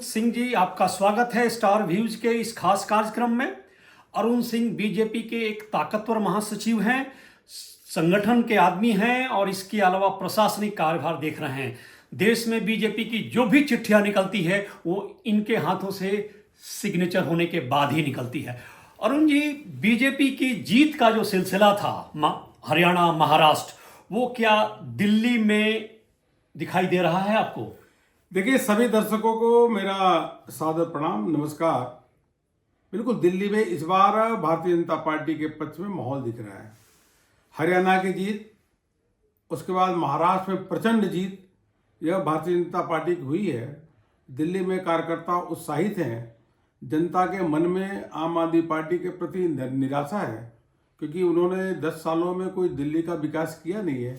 सिंह जी, आपका स्वागत है स्टार व्यूज के इस खास कार्यक्रम में। अरुण सिंह बीजेपी के एक ताकतवर महासचिव हैं, संगठन के आदमी हैं और इसके अलावा प्रशासनिक कार्यभार देख रहे हैं। देश में बीजेपी की जो भी चिट्ठियां निकलती है वो इनके हाथों से सिग्नेचर होने के बाद ही निकलती है। अरुण जी, बीजेपी की जीत का जो सिलसिला था हरियाणा महाराष्ट्र, वो क्या दिल्ली में दिखाई दे रहा है आपको? देखिए, सभी दर्शकों को मेरा सादर प्रणाम, नमस्कार। बिल्कुल, दिल्ली में इस बार भारतीय जनता पार्टी के पक्ष में माहौल दिख रहा है। हरियाणा की जीत, उसके बाद महाराष्ट्र में प्रचंड जीत, यह भारतीय जनता पार्टी की हुई है। दिल्ली में कार्यकर्ता उत्साहित हैं। जनता के मन में आम आदमी पार्टी के प्रति निराशा है, क्योंकि उन्होंने 10 सालों में कोई दिल्ली का विकास किया नहीं है।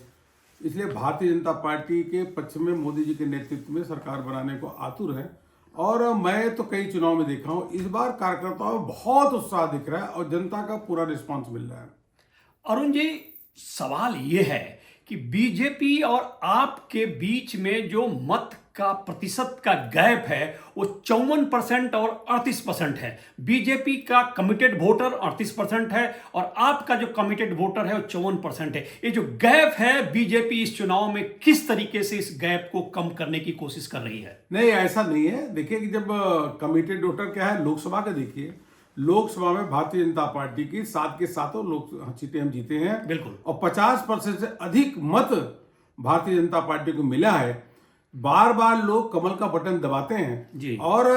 इसलिए भारतीय जनता पार्टी के पक्ष में मोदी जी के नेतृत्व में सरकार बनाने को आतुर है। और मैं तो कई चुनाव में देखा हूँ, इस बार कार्यकर्ताओं में बहुत उत्साह दिख रहा है और जनता का पूरा रिस्पांस मिल रहा है। अरुण जी, सवाल ये है कि बीजेपी और आप के बीच में जो मत का प्रतिशत का गैप है वो 54% और 38% है। बीजेपी का कमिटेड वोटर 38% है और आपका जो कमिटेड वोटर है वो 54% है। ये जो गैप है, बीजेपी इस चुनाव में किस तरीके से इस गैप को कम करने की कोशिश कर रही है? नहीं, ऐसा नहीं है। देखिए कि जब कमिटेड वोटर क्या है, लोकसभा का देखिए, लोकसभा में भारतीय जनता पार्टी की 7 के 7 लोक सीटें हम जीते हैं। बिल्कुल। और 50% से अधिक मत भारतीय जनता पार्टी को मिला है। बार बार लोग कमल का बटन दबाते हैं जी। और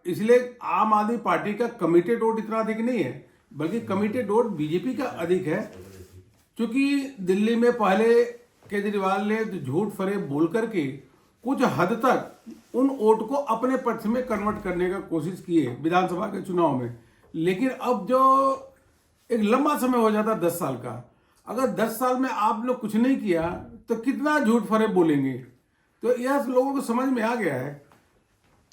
इसलिए आम आदमी पार्टी का कमिटेड वोट इतना अधिक नहीं है, बल्कि कमिटेड वोट बीजेपी का अधिक है। क्योंकि दिल्ली में पहले केजरीवाल ने झूठ फरेब बोल करके कुछ हद तक उन वोट को अपने पक्ष में कन्वर्ट करने का कोशिश की है विधानसभा के चुनाव में। लेकिन अब जो एक लंबा समय हो जाता 10 साल का, अगर 10 साल में आप लोग कुछ नहीं किया तो कितना झूठ फरेब बोलेंगे। तो यह लोगों को समझ में आ गया है।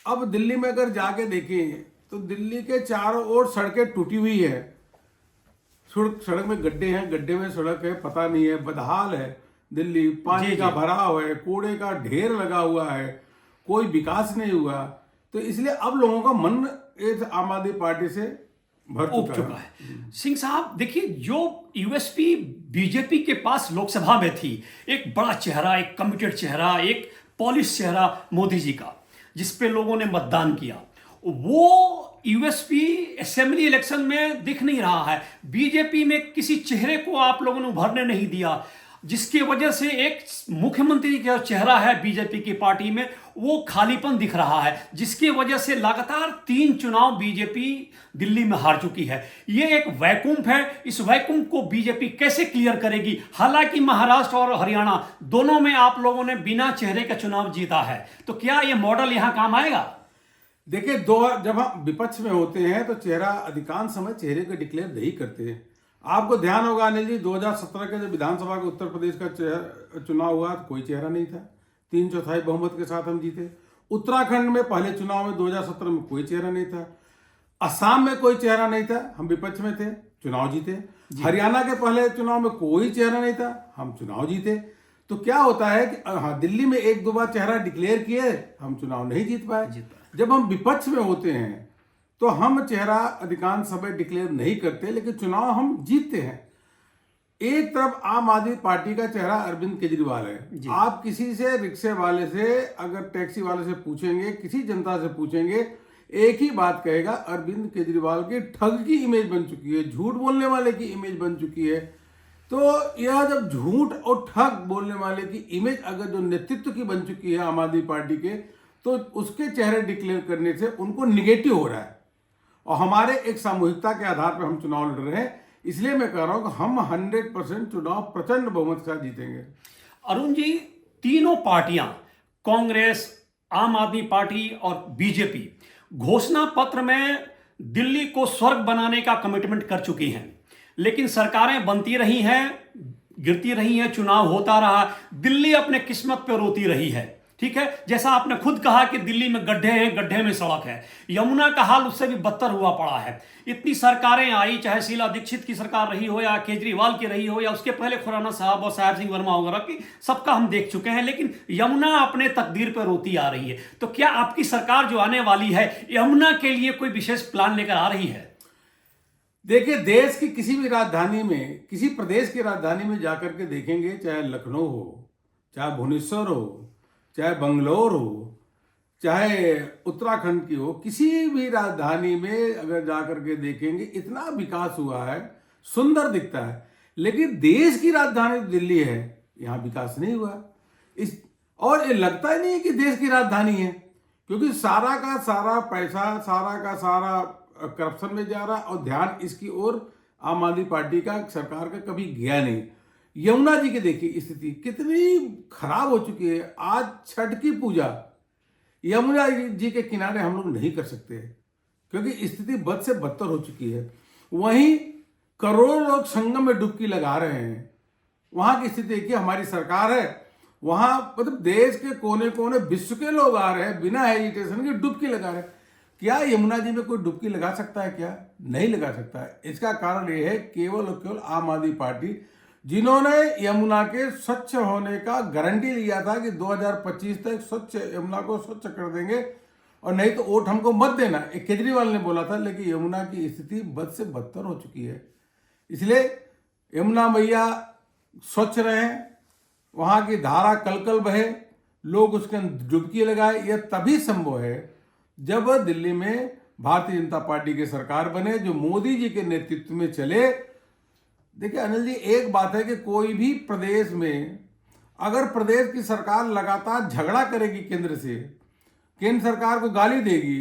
अब दिल्ली में अगर जाके देखें तो दिल्ली के चारों ओर सड़कें टूटी हुई है। सड़क में गड्ढे हैं, गड्ढे में सड़क है, पता नहीं है, बदहाल है दिल्ली। पानी का भराव है, कूड़े का ढेर लगा हुआ है, कोई विकास नहीं हुआ। तो इसलिए अब लोगों का मन इस आम आदमी पार्टी से भर चुका है। सिंह साहब, देखिए, जो यूएसपी बीजेपी के पास लोकसभा में थी, एक बड़ा चेहरा, एक कमिटेड चेहरा, एक पॉलिश चेहरा मोदी जी का, जिसपे लोगों ने मतदान किया, वो यूएसपी असेंबली इलेक्शन में दिख नहीं रहा है। बीजेपी में किसी चेहरे को आप लोगों ने उभरने नहीं दिया, जिसकी वजह से एक मुख्यमंत्री का चेहरा है बीजेपी की पार्टी में, वो खालीपन दिख रहा है, जिसकी वजह से लगातार 3 चुनाव बीजेपी दिल्ली में हार चुकी है। ये एक वैकुंठ है। इस वैकुंठ को बीजेपी कैसे क्लियर करेगी? हालांकि महाराष्ट्र और हरियाणा दोनों में आप लोगों ने बिना चेहरे का चुनाव जीता है, तो क्या ये मॉडल यहां काम आएगा? देखिए, जब हम विपक्ष में होते हैं तो चेहरा अधिकांश समय चेहरे को डिक्लेयर नहीं करते हैं। आपको ध्यान होगा अनिल जी, 2017 के जब विधानसभा के उत्तर प्रदेश का चुनाव हुआ तो कोई चेहरा नहीं था। 3/4 बहुमत के साथ हम जीते। उत्तराखंड में पहले चुनाव में 2017 में कोई चेहरा नहीं था। असम में कोई चेहरा नहीं था, हम विपक्ष में थे, चुनाव जीते। हरियाणा के पहले चुनाव में कोई चेहरा नहीं था, हम चुनाव जीते। तो क्या होता है कि हाँ, दिल्ली में 1-2 बार चेहरा डिक्लेयर किए, हम चुनाव नहीं जीत पाए। जब हम विपक्ष में होते हैं तो हम चेहरा अधिकांश समय डिक्लेयर नहीं करते, लेकिन चुनाव हम जीतते हैं। एक तरफ आम आदमी पार्टी का चेहरा अरविंद केजरीवाल है। आप किसी से, रिक्शे वाले से, अगर टैक्सी वाले से पूछेंगे, किसी जनता से पूछेंगे, एक ही बात कहेगा, अरविंद केजरीवाल की ठग की इमेज बन चुकी है, झूठ बोलने वाले की इमेज बन चुकी है। तो यह जब झूठ और ठग बोलने वाले की इमेज अगर जो नेतृत्व की बन चुकी है आम आदमी पार्टी के, तो उसके चेहरे डिक्लेयर करने से उनको निगेटिव हो रहा है। और हमारे एक सामूहिकता के आधार पर हम चुनाव लड़ रहे हैं। इसलिए मैं कह रहा हूं कि हम 100% चुनाव प्रचंड बहुमत के साथ जीतेंगे। अरुण जी, तीनों पार्टियां, कांग्रेस, आम आदमी पार्टी और बीजेपी, घोषणा पत्र में दिल्ली को स्वर्ग बनाने का कमिटमेंट कर चुकी हैं, लेकिन सरकारें बनती रही हैं, गिरती रही हैं, चुनाव होता रहा, दिल्ली अपने किस्मत पर रोती रही है। ठीक है, जैसा आपने खुद कहा कि दिल्ली में गड्ढे हैं, गड्ढे में सड़क है, यमुना का हाल उससे भी बदतर हुआ पड़ा है। इतनी सरकारें आई, चाहे शीला दीक्षित की सरकार रही हो या केजरीवाल की रही हो या उसके पहले खुराना साहब और साहब सिंह वर्मा वगैरह की, सबका हम देख चुके हैं, लेकिन यमुना अपने तकदीर पर रोती आ रही है। तो क्या आपकी सरकार जो आने वाली है यमुना के लिए कोई विशेष प्लान लेकर आ रही है? देखिए, देश की किसी भी राजधानी में, किसी प्रदेश की राजधानी में जाकर के देखेंगे, चाहे लखनऊ हो, चाहे भुवनेश्वर हो, चाहे बंगलोर हो, चाहे उत्तराखंड की हो, किसी भी राजधानी में अगर जाकर के देखेंगे इतना विकास हुआ है, सुंदर दिखता है। लेकिन देश की राजधानी दिल्ली है, यहाँ विकास नहीं हुआ। और ये लगता ही नहीं है कि देश की राजधानी है, क्योंकि सारा का सारा पैसा, सारा का सारा करप्शन में जा रहा और ध्यान इसकी ओर आम आदमी पार्टी का, सरकार का कभी गया नहीं। यमुना जी की देखिए स्थिति कितनी खराब हो चुकी है। आज छठ की पूजा यमुना जी के किनारे हम लोग नहीं कर सकते, क्योंकि स्थिति बद से बदतर हो चुकी है। वहीं करोड़ों लोग संगम में डुबकी लगा रहे हैं। वहां की स्थिति देखिए, हमारी सरकार है, वहां मतलब देश के कोने कोने विश्व के लोग आ रहे हैं, बिना हेजिटेशन के डुबकी लगा रहे हैं। क्या यमुना जी में कोई डुबकी लगा सकता है? क्या नहीं लगा सकता है। इसका कारण यह है केवल और केवल आम आदमी पार्टी, जिन्होंने यमुना के स्वच्छ होने का गारंटी लिया था कि 2025 तक स्वच्छ यमुना को स्वच्छ कर देंगे और नहीं तो वोट हमको मत देना, एक केजरीवाल ने बोला था। लेकिन यमुना की स्थिति बद से बदतर हो चुकी है। इसलिए यमुना मैया स्वच्छ रहें, वहां की धारा कलकल बहे, लोग उसके अंदर डुबकी लगाए। यह तभी संभव है जब दिल्ली में भारतीय जनता पार्टी की सरकार बने, जो मोदी जी के नेतृत्व में चले। देखिए अनिल जी, एक बात है कि कोई भी प्रदेश में अगर प्रदेश की सरकार लगातार झगड़ा करेगी केंद्र से, केंद्र सरकार को गाली देगी,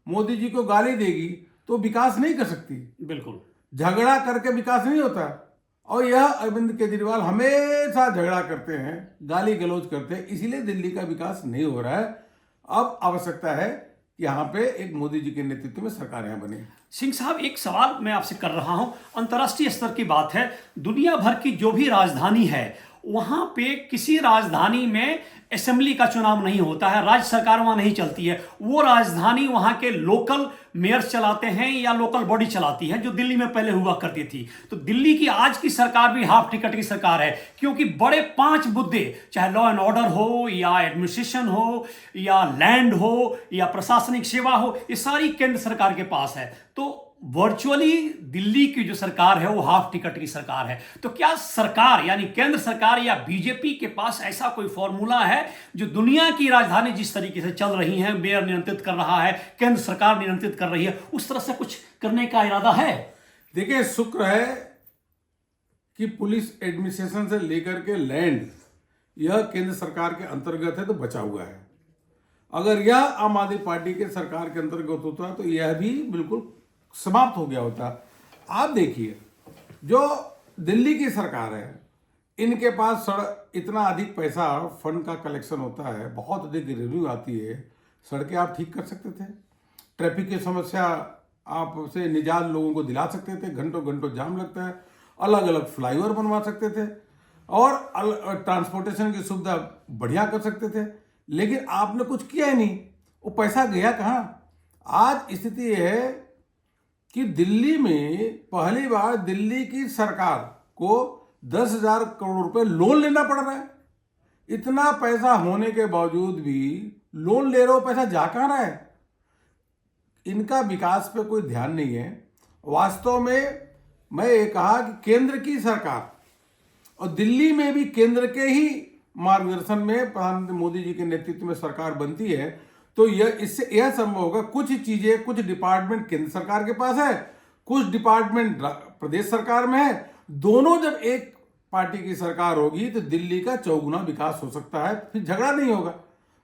मोदी जी को गाली देगी, तो विकास नहीं कर सकती। बिल्कुल, झगड़ा करके विकास नहीं होता। और यह अरविंद केजरीवाल हमेशा झगड़ा करते हैं, गाली गलौज करते हैं, इसीलिए दिल्ली का विकास नहीं हो रहा है। अब आवश्यकता है कि यहाँ पे एक मोदी जी के नेतृत्व में सरकार यहाँ बने। सिंह साहब, एक सवाल मैं आपसे कर रहा हूं, अंतर्राष्ट्रीय स्तर की बात है। दुनिया भर की जो भी राजधानी है, वहां पे किसी राजधानी में असेंबली का चुनाव नहीं होता है, राज्य सरकार वहां नहीं चलती है। वो राजधानी वहां के लोकल मेयर चलाते हैं या लोकल बॉडी चलाती है, जो दिल्ली में पहले हुआ करती थी। तो दिल्ली की आज की सरकार भी हाफ टिकट की सरकार है, क्योंकि बड़े 5 मुद्दे, चाहे लॉ एंड ऑर्डर हो या एडमिनिस्ट्रेशन हो या लैंड हो या प्रशासनिक सेवा हो, ये सारी केंद्र सरकार के पास है। तो वर्चुअली दिल्ली की जो सरकार है वो हाफ टिकट की सरकार है। तो क्या सरकार यानी केंद्र सरकार या बीजेपी के पास ऐसा कोई फॉर्मूला है जो दुनिया की राजधानी जिस तरीके से चल रही है, मेयर नियंत्रित कर रहा है, केंद्र सरकार नियंत्रित कर रही है, उस तरह से कुछ करने का इरादा है? देखिए, शुक्र है कि पुलिस एडमिनिस्ट्रेशन से लेकर के लैंड यह केंद्र सरकार के अंतर्गत है, तो बचा हुआ है। अगर यह आम आदमी पार्टी के सरकार के अंतर्गत होता तो यह भी बिल्कुल समाप्त हो गया होता। आप देखिए, जो दिल्ली की सरकार है, इनके पास इतना अधिक पैसा फंड का कलेक्शन होता है, बहुत अधिक रेवेन्यू आती है। सड़कें आप ठीक कर सकते थे, ट्रैफिक की समस्या आप से निजात लोगों को दिला सकते थे, घंटों घंटों जाम लगता है, अलग अलग फ्लाईओवर बनवा सकते थे और ट्रांसपोर्टेशन की सुविधा बढ़िया कर सकते थे। लेकिन आपने कुछ किया ही नहीं। वो पैसा गया कहाँ? आज स्थिति यह है कि दिल्ली में पहली बार दिल्ली की सरकार को 10,000 करोड़ रुपए लोन लेना पड़ रहा है। इतना पैसा होने के बावजूद भी लोन ले रहे हो, पैसा जा कहाँ रहा है? इनका विकास पे कोई ध्यान नहीं है। वास्तव में मैं ये कहा कि केंद्र की सरकार और दिल्ली में भी केंद्र के ही मार्गदर्शन में प्रधानमंत्री मोदी जी के नेतृत्व में सरकार बनती है, तो यह इससे यह संभव होगा। कुछ चीजें, कुछ डिपार्टमेंट केंद्र सरकार के पास है, कुछ डिपार्टमेंट प्रदेश सरकार में है। दोनों जब एक पार्टी की सरकार होगी तो दिल्ली का चौगुना विकास हो सकता है, फिर झगड़ा नहीं होगा,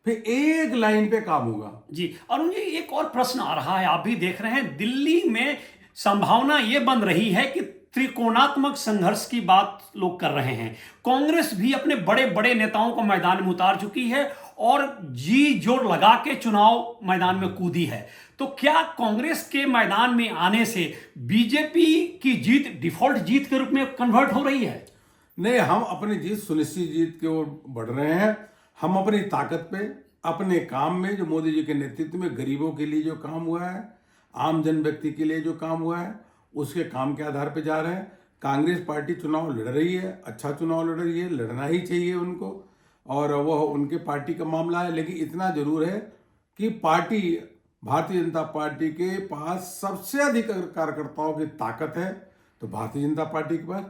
फिर एक लाइन पे काम होगा। जी अरुण जी, एक और प्रश्न आ रहा है, आप भी देख रहे हैं, दिल्ली में संभावना ये बन रही है कि त्रिकोणात्मक संघर्ष की बात लोग कर रहे हैं। कांग्रेस भी अपने बड़े बड़े नेताओं को मैदान में उतार चुकी है और जी जोर लगा के चुनाव मैदान में कूदी है। तो क्या कांग्रेस के मैदान में आने से बीजेपी की जीत डिफॉल्ट जीत के रूप में कन्वर्ट हो रही है? नहीं, हम अपनी जीत, सुनिश्चित जीत की ओर बढ़ रहे हैं। हम अपनी ताकत पे, अपने काम में जो मोदी जी के नेतृत्व में गरीबों के लिए जो काम हुआ है, आम जन व्यक्ति के लिए जो काम हुआ है, उसके काम के आधार पर जा रहे हैं। कांग्रेस पार्टी चुनाव लड़ रही है, अच्छा चुनाव लड़ रही है, लड़ना ही चाहिए उनको, और वह उनके पार्टी का मामला है। लेकिन इतना जरूर है कि पार्टी भारतीय जनता पार्टी के पास सबसे अधिक अगर कार्यकर्ताओं की ताकत है तो भारतीय जनता पार्टी के पास,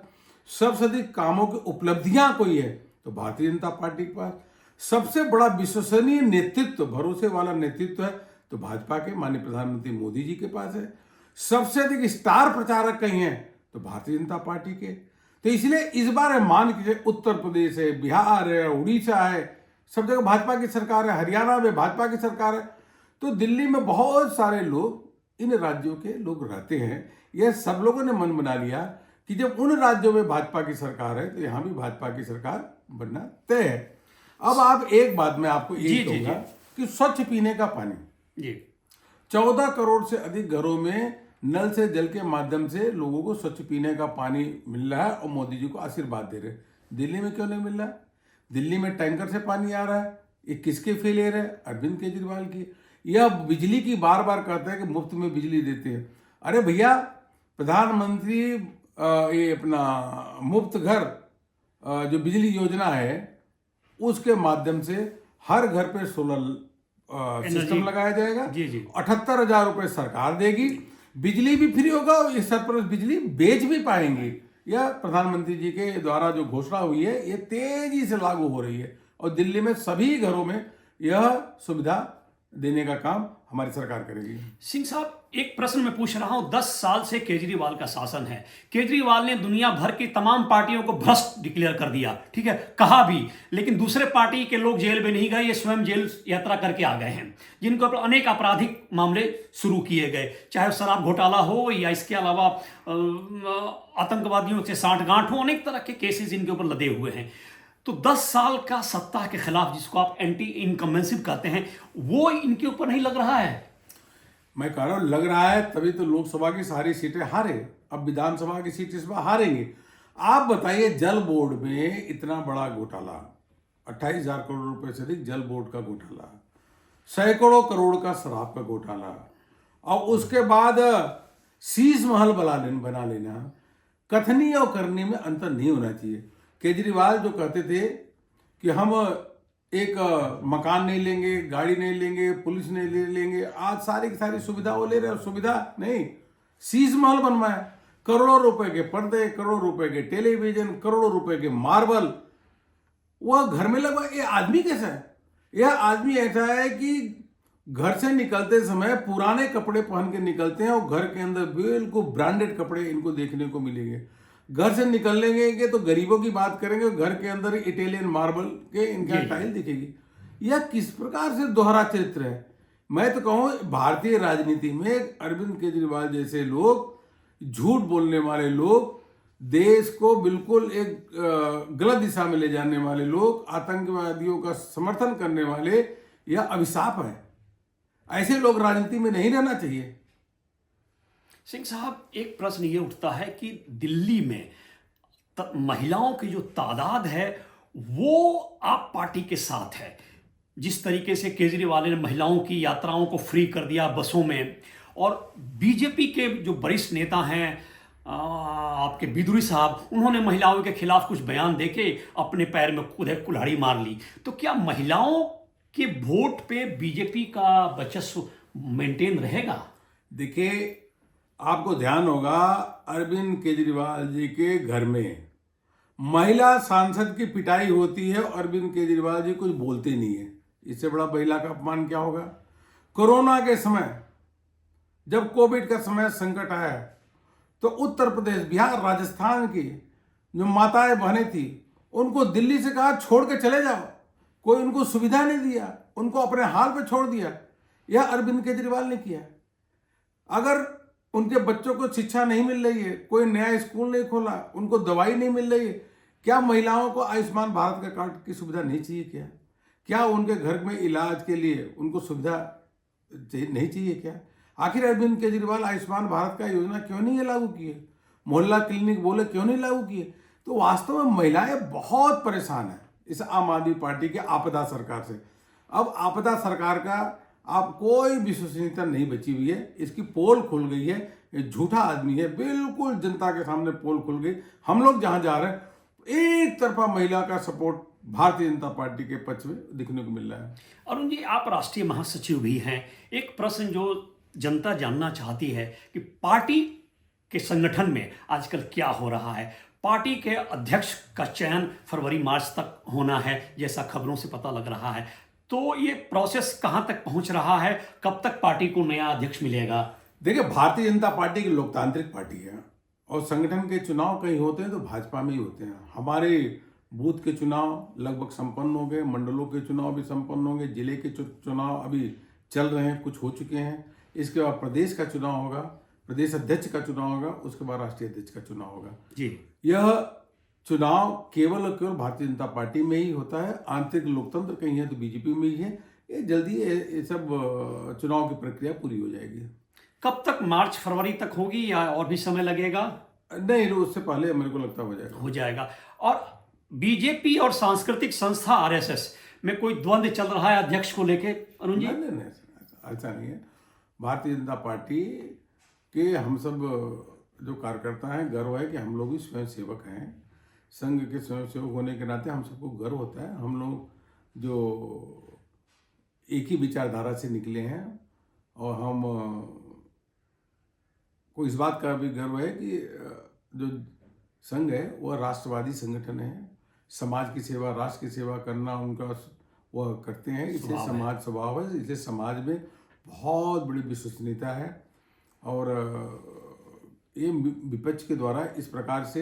सबसे अधिक कामों की उपलब्धियां कोई है तो भारतीय जनता पार्टी के पास, सबसे बड़ा विश्वसनीय नेतृत्व, भरोसे वाला नेतृत्व है तो भाजपा के माननीय प्रधानमंत्री मोदी जी के पास है। सबसे अधिक स्टार प्रचारक कहीं हैं तो भारतीय जनता पार्टी के। तो इसलिए इस बार मान के उत्तर प्रदेश है, बिहार है, उड़ीसा है, सब जगह भाजपा की सरकार है, हरियाणा में भाजपा की सरकार है, तो दिल्ली में बहुत सारे लोग, इन राज्यों के लोग रहते हैं। यह सब लोगों ने मन बना लिया कि जब उन राज्यों में भाजपा की सरकार है तो यहाँ भी भाजपा की सरकार बनना तय है। अब आप एक बात मैं आपको ये कहूँगा कि स्वच्छ पीने का पानी, 14 करोड़ से अधिक घरों में नल से जल के माध्यम से लोगों को स्वच्छ पीने का पानी मिल रहा है और मोदी जी को आशीर्वाद दे रहे हैं। दिल्ली में क्यों नहीं मिल रहा है? दिल्ली में टैंकर से पानी आ रहा है, ये किसके फेलियर है? अरविंद केजरीवाल की। यह बिजली की बार बार कहते हैं कि मुफ्त में बिजली देते हैं। अरे भैया, प्रधानमंत्री ये अपना मुफ्त घर जो बिजली योजना है उसके माध्यम से हर घर पे सोलर सिस्टम लगाया जाएगा। 78,000 रुपये सरकार देगी, बिजली भी फ्री होगा, इस सरप्लस बिजली बेच भी पाएंगे। यह प्रधानमंत्री जी के द्वारा जो घोषणा हुई है ये तेजी से लागू हो रही है और दिल्ली में सभी घरों में यह सुविधा देने का काम हमारी सरकार करेगी। सिंह साहब, एक प्रश्न मैं पूछ रहा हूं, 10 साल से केजरीवाल का शासन है। केजरीवाल ने दुनिया भर की तमाम पार्टियों को भ्रष्ट डिक्लेयर कर दिया, ठीक है, कहा भी, लेकिन दूसरे पार्टी के लोग जेल में नहीं गए, ये स्वयं जेल यात्रा करके आ गए हैं, जिनको अनेक आपराधिक मामले शुरू किए गए, चाहे शराब घोटाला हो या इसके अलावा आतंकवादियों से साठगांठ हो, अनेक तरह के केसेस इनके ऊपर लदे हुए हैं। तो 10 साल का सत्ता के खिलाफ, जिसको आप एंटी इनकम्बेंसिव कहते हैं, वो इनके ऊपर नहीं लग रहा है? मैं कह रहा हूं लग रहा है, तभी तो लोकसभा की सारी सीटें हारे, अब विधानसभा की सीट इस बार हारेंगे। आप बताइए, जल बोर्ड में इतना बड़ा घोटाला, 28,000 करोड़ रुपए से अधिक जल बोर्ड का घोटाला, सैकड़ों करोड़ का शराब का घोटाला, और उसके बाद शीश महल बना लेना। कथनी और करनी में अंतर नहीं होना चाहिए। केजरीवाल जो कहते थे कि हम एक मकान नहीं लेंगे, गाड़ी नहीं लेंगे, पुलिस नहीं ले लेंगे, आज सारी की सारी सुविधा वो ले रहे हैं। सुविधा नहीं, शीश महल बनवाया, करोड़ों रुपए के पर्दे, करोड़ों रुपए के टेलीविजन, करोड़ों रुपए के मार्बल वह घर में लगा। ये आदमी कैसा है? यह आदमी ऐसा है कि घर से निकलते समय पुराने कपड़े पहन के निकलते हैं और घर के अंदर बिल्कुल ब्रांडेड कपड़े इनको देखने को मिलेंगे। घर से निकलेंगे तो गरीबों की बात करेंगे, घर के अंदर इटालियन मार्बल के इनका टाइल दिखेगी। यह किस प्रकार से दोहरा चरित्र है? मैं तो कहूँ भारतीय राजनीति में अरविंद केजरीवाल जैसे लोग, झूठ बोलने वाले लोग, देश को बिल्कुल एक गलत दिशा में ले जाने वाले लोग, आतंकवादियों का समर्थन करने वाले, यह अभिशाप है। ऐसे लोग राजनीति में नहीं रहना चाहिए। सिंह साहब, एक प्रश्न ये उठता है कि दिल्ली में महिलाओं की जो तादाद है वो आप पार्टी के साथ है। जिस तरीके से केजरीवाल ने महिलाओं की यात्राओं को फ्री कर दिया बसों में, और बीजेपी के जो वरिष्ठ नेता हैं आपके बिदुरी साहब, उन्होंने महिलाओं के खिलाफ कुछ बयान देके अपने पैर में कुल्हाड़ी मार ली। तो क्या महिलाओं के वोट पे बीजेपी का वर्चस्व मेंटेन रहेगा? देखिए, आपको ध्यान होगा अरविंद केजरीवाल जी के घर में महिला सांसद की पिटाई होती है, अरविंद केजरीवाल जी कुछ बोलते नहीं है। इससे बड़ा महिला का अपमान क्या होगा? कोरोना के समय, जब कोविड का समय संकट आया, तो उत्तर प्रदेश, बिहार, राजस्थान की जो माताएं बहनें थी, उनको दिल्ली से कहा छोड़ के चले जाओ। कोई उनको सुविधा नहीं दिया, उनको अपने हाल पे छोड़ दिया। यह अरविंद केजरीवाल ने किया। अगर उनके बच्चों को शिक्षा नहीं मिल रही है, कोई नया स्कूल नहीं खोला, उनको दवाई नहीं मिल रही है, क्या महिलाओं को आयुष्मान भारत का कार्ड की सुविधा नहीं चाहिए? क्या उनके घर में इलाज के लिए उनको सुविधा नहीं चाहिए क्या? आखिर अरविंद केजरीवाल आयुष्मान भारत का योजना क्यों नहीं लागू किए? मोहल्ला क्लिनिक बोले क्यों नहीं लागू किए? तो वास्तव में महिलाएं बहुत परेशान हैं इस आम आदमी पार्टी के आपदा सरकार से। अब आपदा सरकार का आप कोई विश्वसनीयता नहीं बची हुई है। इसकी पोल खुल गई है, ये झूठा आदमी है, बिल्कुल जनता के सामने पोल खुल गई। हम लोग जहां जा रहे हैं एक तरफा महिला का सपोर्ट भारतीय जनता पार्टी के पक्ष में दिखने को मिल रहा है। अरुण जी, आप राष्ट्रीय महासचिव भी हैं। एक प्रश्न जो जनता जानना चाहती है कि पार्टी के संगठन में आजकल क्या हो रहा है। पार्टी के अध्यक्ष का चयन फरवरी मार्च तक होना है, जैसा खबरों से पता लग रहा है। तो ये प्रोसेस कहां तक पहुंच रहा है? कब तक पार्टी को नया अध्यक्ष मिलेगा? देखिए, भारतीय जनता पार्टी की लोकतांत्रिक पार्टी है और संगठन के चुनाव कहीं होते हैं तो भाजपा में ही होते हैं। हमारे बूथ के चुनाव लगभग संपन्न हो गए, मंडलों के चुनाव भी संपन्न हो गए, जिले के चुनाव अभी चल रहे हैं, कुछ हो चुके हैं। इसके बाद प्रदेश का चुनाव होगा, प्रदेश अध्यक्ष का चुनाव होगा, उसके बाद राष्ट्रीय अध्यक्ष का चुनाव होगा जी। यह चुनाव केवल और केवल भारतीय जनता पार्टी में ही होता है। आंतरिक लोकतंत्र कहीं है तो बीजेपी में ही है। ये जल्दी ये सब चुनाव की प्रक्रिया पूरी हो जाएगी। कब तक? मार्च फरवरी तक होगी या और भी समय लगेगा? नहीं, उससे पहले मेरे को लगता हो जाएगा। और बीजेपी और सांस्कृतिक संस्था आरएसएस में कोई द्वंद्व चल रहा है अध्यक्ष को लेके, अरुण जी? नहीं, ऐसा नहीं है। भारतीय जनता पार्टी के हम सब जो कार्यकर्ता हैं, गर्व है कि हम लोग भी स्वयं सेवक हैं। संघ के स्वयं सेवक होने के नाते हम सबको गर्व होता है। हम लोग जो एक ही विचारधारा से निकले हैं और हम को इस बात का भी गर्व है कि जो संघ है वह राष्ट्रवादी संगठन है। समाज की सेवा, राष्ट्र की सेवा करना उनका वह करते हैं, इसलिए समाज स्वभाव है, इसलिए समाज में बहुत बड़ी विश्वसनीयता है। और ये विपक्ष के द्वारा इस प्रकार से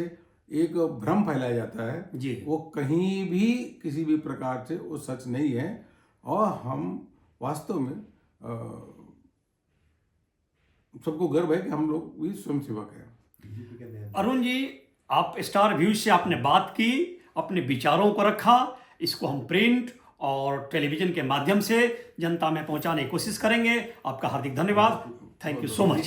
एक भ्रम फैलाया जाता है जी, वो कहीं भी किसी भी प्रकार से वो सच नहीं है। और हम वास्तव में सबको गर्व है कि हम लोग भी स्वयंसेवक हैं। अरुण जी, आप स्टार व्यूज से आपने बात की, अपने विचारों को रखा, इसको हम प्रिंट और टेलीविजन के माध्यम से जनता में पहुंचाने की कोशिश करेंगे। आपका हार्दिक धन्यवाद। Thank you so much.